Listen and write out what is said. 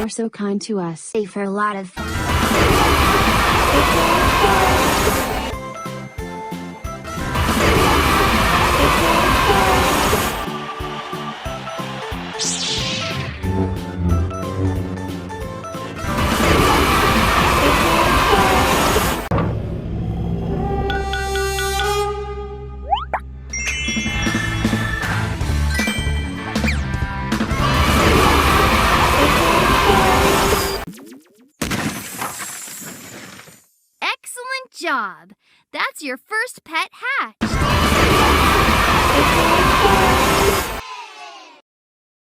are so kind to us. Pay for a lot of Excellent job! That's your first pet hatched.